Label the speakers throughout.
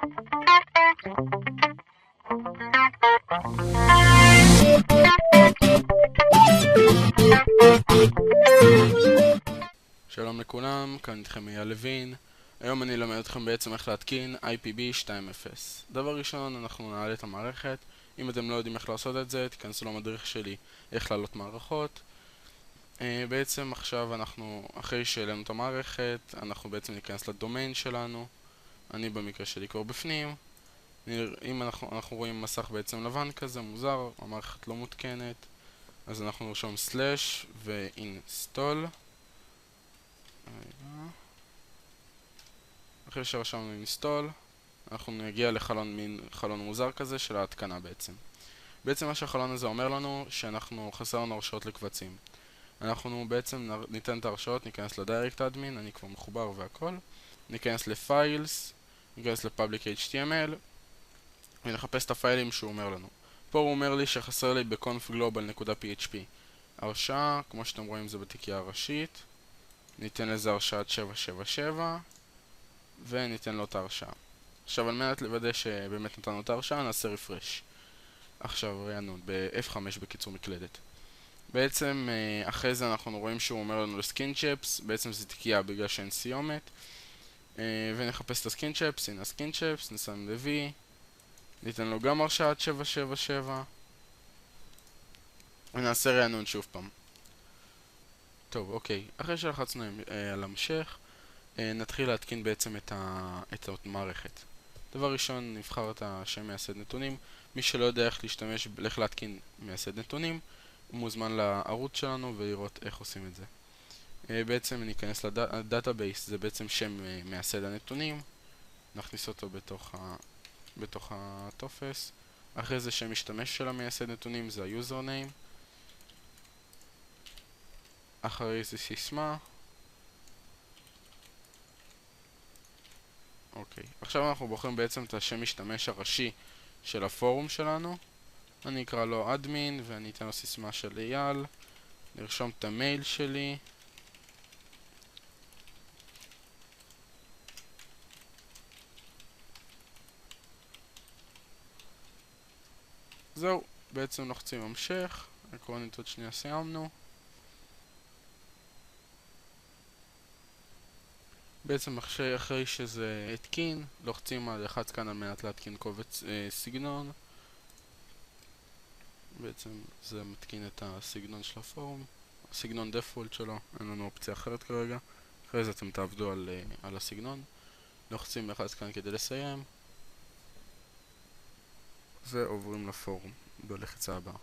Speaker 1: שלום לכולם, כאן איתכם אייל לוין. היום אני אלמד אתכם בעצם איך להתקין IPB 2.0. דבר ראשון, אנחנו נעלה את המערכת. אם אתם לא יודעים איך לעשות את זה, תיכנסו למדריך שלי איך לעלות מערכות. בעצם עכשיו אנחנו, אחרי שהעלינו את המערכת, אנחנו בעצם ניכנס לדומיין שלנו. אני במקרה שלי כבר בפנים. אם אנחנו רואים מסך בעצם לבן כזה, מוזר, המערכת לא מותקנת. אז אנחנו נרשום סלש ו-install. אחרי שרשמנו install, אנחנו נגיע לחלון מין חלון מוזר כזה של ההתקנה בעצם. בעצם מה שהחלון הזה אומר לנו, שאנחנו חסר לנו הרשאות לקבצים. אנחנו בעצם ניתן את ההרשאות, ניכנס לdirect admin, אני כבר מחובר והכל. ניכנס לפיילס, ניכנס לפאבליק HTML, ונחפש את הפיילים שהוא אומר לנו. פה הוא אומר לי שחסר לי ב-confglobal.php. הרשאה, כמו שאתם רואים זה בתיקייה הראשית. ניתן לזה הרשאת 777 וניתן לו את ההרשאה. עכשיו על מנת לוודא שבאמת נתנו את ההרשאה נעשה רפרש. עכשיו רענון ב-F5 בקיצור מקלדת. בעצם אחרי זה אנחנו רואים שהוא אומר לנו לסקין צ'פס, בעצם זה תיקייה בגלל שאין סיומת. ונחפש את הסקין צ'פס, הנה הסקין צ'פס, נסיים ל-V, ניתן לו גם הרשאת 777 ונעשה רענון שוב פעם. טוב, אוקיי, אחרי שלחצנו על המשך, נתחיל להתקין בעצם את המערכת. דבר ראשון, נבחר את השם מייסד נתונים. מי שלא יודע איך להתקין מייסד נתונים, הוא מוזמן לערוץ שלנו ולראות איך עושים את זה. בעצם ניכנס לדאטאבייס, זה בעצם שם מייסד הנתונים. נכניס אותו בתוך הטופס. אחרי זה שם משתמש של המייסד נתונים, זה ה-username. אחרי זה סיסמה. אוקיי, עכשיו אנחנו בוחרים בעצם את השם משתמש הראשי של הפורום שלנו. אני אקרא לו admin ואני אתן לו סיסמה של אייל. נרשום את המייל שלי. זהו, בעצם לוחצים המשך. עקרונית עוד שנייה סיימנו. בעצם אחרי שזה התקין, לוחצים על לחץ כאן על מנת להתקין קובץ סגנון. בעצם זה מתקין את הסגנון של הפורום, הסגנון דפולט שלו, אין לנו אופציה אחרת כרגע. אחרי זה אתם תעבדו על הסגנון. לוחצים לחץ כאן כדי לסיים. ועוברים לפורום בלחיצה הבאה.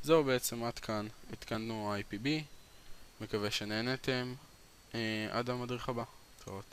Speaker 1: זהו בעצם עד כאן, התקנו IPB. מקווה שנהנתם. עד המדריך הבא. להתראות.